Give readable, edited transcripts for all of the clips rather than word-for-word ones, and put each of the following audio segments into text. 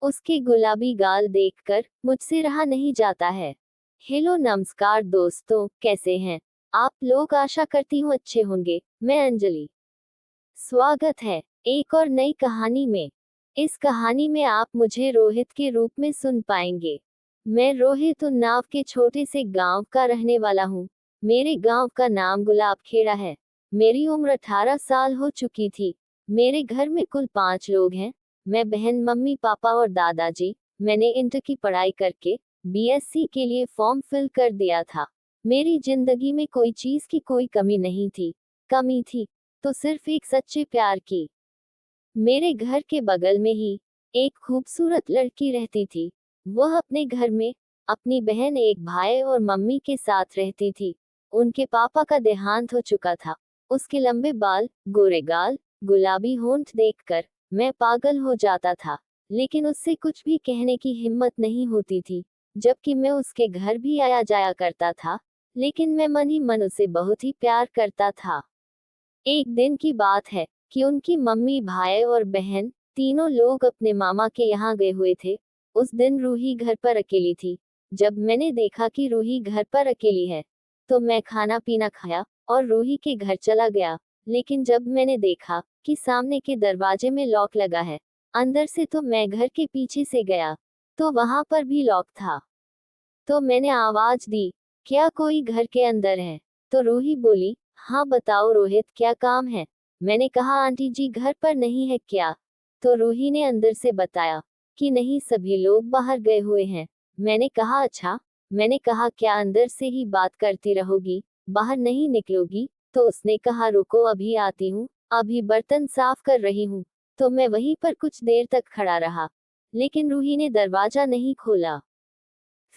उसके गुलाबी गाल देखकर मुझसे रहा नहीं जाता है। हेलो नमस्कार दोस्तों, कैसे हैं आप लोग? आशा करती हूँ अच्छे होंगे। मैं अंजलि, स्वागत है एक और नई कहानी में। इस कहानी में आप मुझे रोहित के रूप में सुन पाएंगे। मैं रोहित उन्नाव के छोटे से गांव का रहने वाला हूँ। मेरे गांव का नाम गुलाब खेड़ा है। मेरी उम्र 18 साल हो चुकी थी। मेरे घर में कुल 5 लोग हैं। मैं, बहन, मम्मी पापा और दादाजी। मैंने इंटर की पढ़ाई करके बीएससी के लिए फॉर्म फिल कर दिया था। मेरी जिंदगी में कोई चीज की कोई कमी नहीं थी। कमी थी तो सिर्फ एक सच्चे प्यार की। मेरे घर के बगल में ही एक खूबसूरत लड़की रहती थी। वह अपने घर में अपनी बहन, एक भाई और मम्मी के साथ रहती थी। उनके पापा का देहांत हो चुका था। उसके लंबे बाल, गोरे गाल, गुलाबी होंठ देखकर मैं पागल हो जाता था, लेकिन उससे कुछ भी कहने की हिम्मत नहीं होती थी। जबकि मैं उसके घर भी आया जाया करता था, लेकिन मैं मन ही मन उसे बहुत ही प्यार करता था। एक दिन की बात है कि उनकी मम्मी, भाई और बहन तीनों लोग अपने मामा के यहाँ गए हुए थे। उस दिन रूही घर पर अकेली थी। जब मैंने देखा कि रूही घर पर अकेली है, तो मैं खाना पीना खाया और रूही के घर चला गया। लेकिन जब मैंने देखा कि सामने के दरवाजे में लॉक लगा है अंदर से, तो मैं घर के पीछे से गया, तो वहां पर भी लॉक था। तो मैंने आवाज दी, क्या कोई घर के अंदर है? तो रूही बोली, हाँ बताओ रोहित, क्या काम है? मैंने कहा, आंटी जी घर पर नहीं है क्या? तो रूही ने अंदर से बताया कि नहीं, सभी लोग बाहर गए हुए हैं। मैंने कहा, अच्छा। मैंने कहा, क्या अंदर से ही बात करती रहोगी, बाहर नहीं निकलोगी? तो उसने कहा, रुको अभी आती हूँ, अभी बर्तन साफ कर रही हूँ। तो मैं वहीं पर कुछ देर तक खड़ा रहा, लेकिन रूही ने दरवाजा नहीं खोला।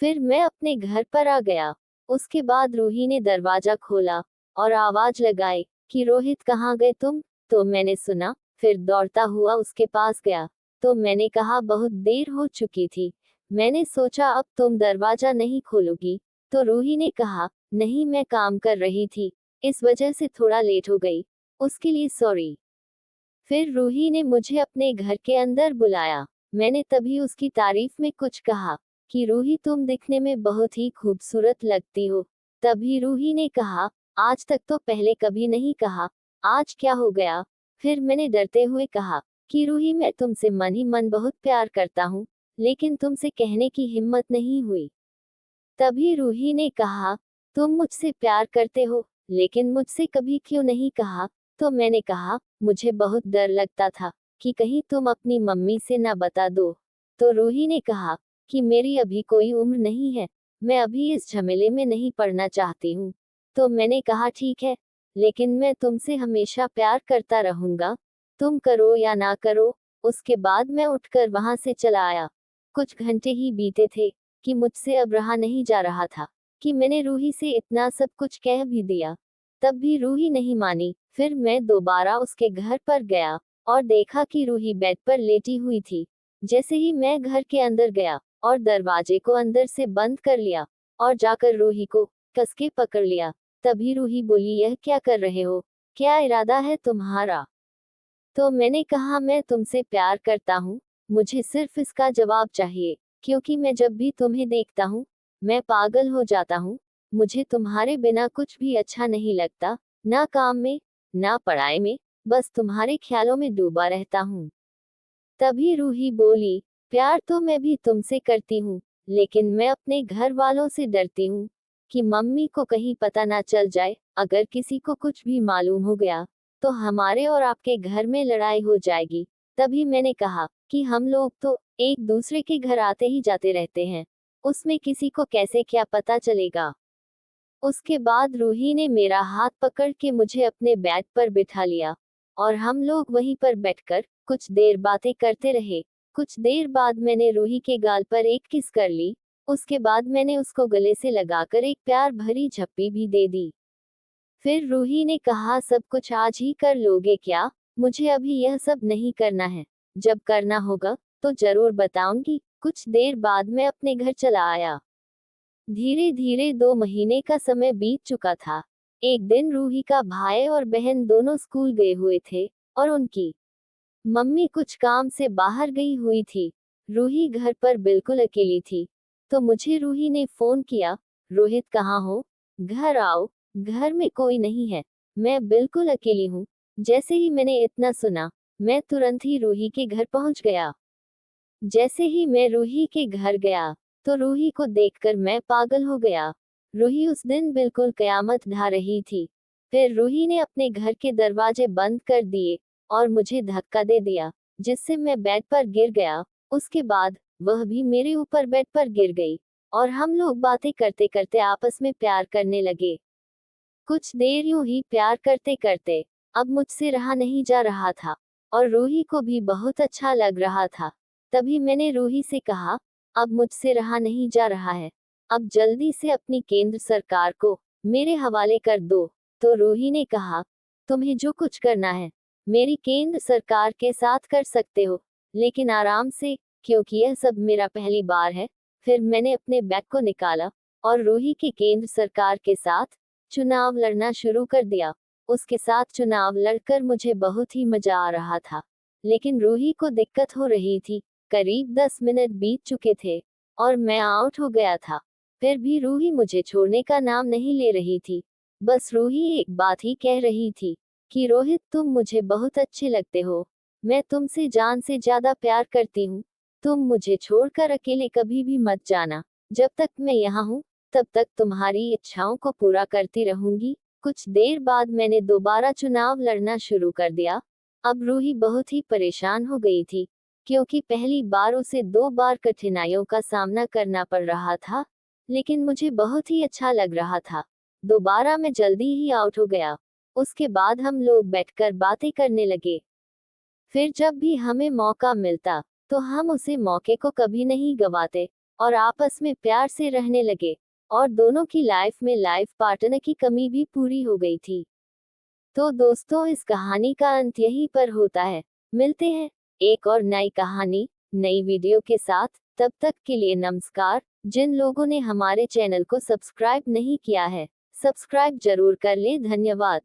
फिर मैं अपने घर पर आ गया। उसके बाद रूही ने दरवाजा खोला और आवाज लगाई कि रोहित, कहाँ गए तुम? तो मैंने सुना, फिर दौड़ता हुआ उसके पास गया। तो मैंने कहा, बहुत देर हो चुकी थी, मैंने सोचा अब तुम दरवाजा नहीं खोलोगी। तो रूही ने कहा, नहीं, मैं काम कर रही थी, इस वजह से थोड़ा लेट हो गई, उसके लिए सॉरी। फिर रूही ने मुझे अपने घर के अंदर बुलाया। मैंने तभी उसकी तारीफ में कुछ कहा कि रूही, तुम दिखने में बहुत ही खूबसूरत लगती हो। तभी रूही ने कहा, आज तक तो पहले कभी नहीं कहा, आज क्या हो गया? फिर मैंने डरते हुए कहा कि रूही, मैं तुमसे मन ही मन बहुत प्यार करता हूँ, लेकिन तुमसे कहने की हिम्मत नहीं हुई। तभी रूही ने कहा, तुम मुझसे प्यार करते हो, लेकिन मुझसे कभी क्यों नहीं कहा? तो मैंने कहा, मुझे बहुत डर लगता था कि कहीं तुम अपनी मम्मी से ना बता दो। तो रूही ने कहा कि मेरी अभी कोई उम्र नहीं है, मैं अभी इस झमेले में नहीं पड़ना चाहती हूँ। तो मैंने कहा, ठीक है, लेकिन मैं तुमसे हमेशा प्यार करता रहूंगा, तुम करो या ना करो। उसके बाद मैं उठकर वहां से चला आया। कुछ घंटे ही बीते थे कि मुझसे अब रहा नहीं जा रहा था कि मैंने रूही से इतना सब कुछ कह भी दिया, तब भी रूही नहीं मानी। फिर मैं दोबारा उसके घर पर गया और देखा कि रूही बेड पर लेटी हुई थी। जैसे ही मैं घर के अंदर गया और दरवाजे को अंदर से बंद कर लिया और जाकर रूही को कस के पकड़ लिया, तभी रूही बोली, यह क्या कर रहे हो? क्या इरादा है तुम्हारा? तो मैंने कहा, मैं तुमसे प्यार करता हूँ, मुझे सिर्फ इसका जवाब चाहिए, क्योंकि मैं जब भी तुम्हें देखता हूँ, मैं पागल हो जाता हूँ। मुझे तुम्हारे बिना कुछ भी अच्छा नहीं लगता, ना काम में, ना पढ़ाई में, बस तुम्हारे ख्यालों में डूबा रहता हूँ। तभी रूही बोली, प्यार तो मैं भी तुमसे करती हूँ, लेकिन मैं अपने घर वालों से डरती हूँ कि मम्मी को कहीं पता ना चल जाए। अगर किसी को कुछ भी मालूम हो गया, तो हमारे और आपके घर में लड़ाई हो जाएगी। तभी मैंने कहा कि हम लोग तो एक दूसरे के घर आते ही जाते रहते हैं, उसमें किसी को कैसे क्या पता चलेगा। उसके बाद रूही ने मेरा हाथ पकड़ के मुझे अपने बैग पर बिठा लिया और हम लोग वहीं पर बैठकर कुछ देर बातें करते रहे। कुछ देर बाद मैंने रूही के गाल पर एक किस कर ली। उसके बाद मैंने उसको गले से लगाकर एक प्यार भरी झप्पी भी दे दी। फिर रूही ने कहा, सब कुछ आज ही कर लोगे क्या? मुझे अभी यह सब नहीं करना है, जब करना होगा तो जरूर बताऊंगी। कुछ देर बाद मैं अपने घर चला आया। धीरे धीरे 2 महीने का समय बीत चुका था। एक दिन रूही का भाई और बहन दोनों स्कूल गए हुए थे और उनकी मम्मी कुछ काम से बाहर गई हुई थी। रूही घर पर बिल्कुल अकेली थी। तो मुझे रूही ने फोन किया, रोहित कहाँ हो? घर आओ। घर में कोई नहीं है, मैं बिल्कुल अकेली हूँ। जैसे ही मैंने इतना सुना, मैं तुरंत ही रूही के घर पहुंच गया। जैसे ही मैं रूही के घर गया, तो रूही को देखकर मैं पागल हो गया। रूही उस दिन बिल्कुल कयामत ढा रही थी। फिर रूही ने अपने घर के दरवाजे बंद कर दिए और मुझे धक्का दे दिया, जिससे मैं बेड पर गिर गया। उसके बाद वह भी मेरे ऊपर बेड पर गिर गई और हम लोग बातें करते करते आपस में प्यार करने लगे। कुछ देर यूं ही प्यार करते करते अब मुझसे रहा नहीं जा रहा था और रूही को भी बहुत अच्छा लग रहा था। तभी मैंने रूही से कहा, अब मुझसे रहा नहीं जा रहा है, अब जल्दी से अपनी केंद्र सरकार को मेरे हवाले कर दो। तो रूही ने कहा, तुम्हें जो कुछ करना है मेरी केंद्र सरकार के साथ कर सकते हो, लेकिन आराम से, क्योंकि यह सब मेरा पहली बार है। फिर मैंने अपने बैग को निकाला और रूही के केंद्र सरकार के साथ चुनाव लड़ना शुरू कर दिया। उसके साथ चुनाव लड़कर मुझे बहुत ही मजा आ रहा था, लेकिन रूही को दिक्कत हो रही थी। करीब 10 मिनट बीत चुके थे और मैं आउट हो गया था। फिर भी रूही मुझे छोड़ने का नाम नहीं ले रही थी। बस रूही एक बात ही कह रही थी कि रोहित, तुम मुझे बहुत अच्छे लगते हो, मैं तुमसे जान से ज्यादा प्यार करती हूँ। तुम मुझे छोड़कर अकेले कभी भी मत जाना। जब तक मैं यहाँ हूँ, तब तक तुम्हारी इच्छाओं को पूरा करती रहूंगी। कुछ देर बाद मैंने दोबारा चुनाव लड़ना शुरू कर दिया। अब रूही बहुत ही परेशान हो गई थी, क्योंकि पहली बार उसे 2 बार कठिनाइयों का सामना करना पड़ रहा था, लेकिन मुझे बहुत ही अच्छा लग रहा था। दोबारा मैं जल्दी ही आउट हो गया। उसके बाद हम लोग बैठकर बातें करने लगे। फिर जब भी हमें मौका मिलता, तो हम उसे मौके को कभी नहीं गवाते और आपस में प्यार से रहने लगे। और दोनों की लाइफ में लाइफ पार्टनर की कमी भी पूरी हो गई थी। तो दोस्तों, इस कहानी का अंत यहीं पर होता है। मिलते हैं एक और नई कहानी, नई वीडियो के साथ। तब तक के लिए नमस्कार। जिन लोगों ने हमारे चैनल को सब्सक्राइब नहीं किया है, सब्सक्राइब जरूर कर लें। धन्यवाद।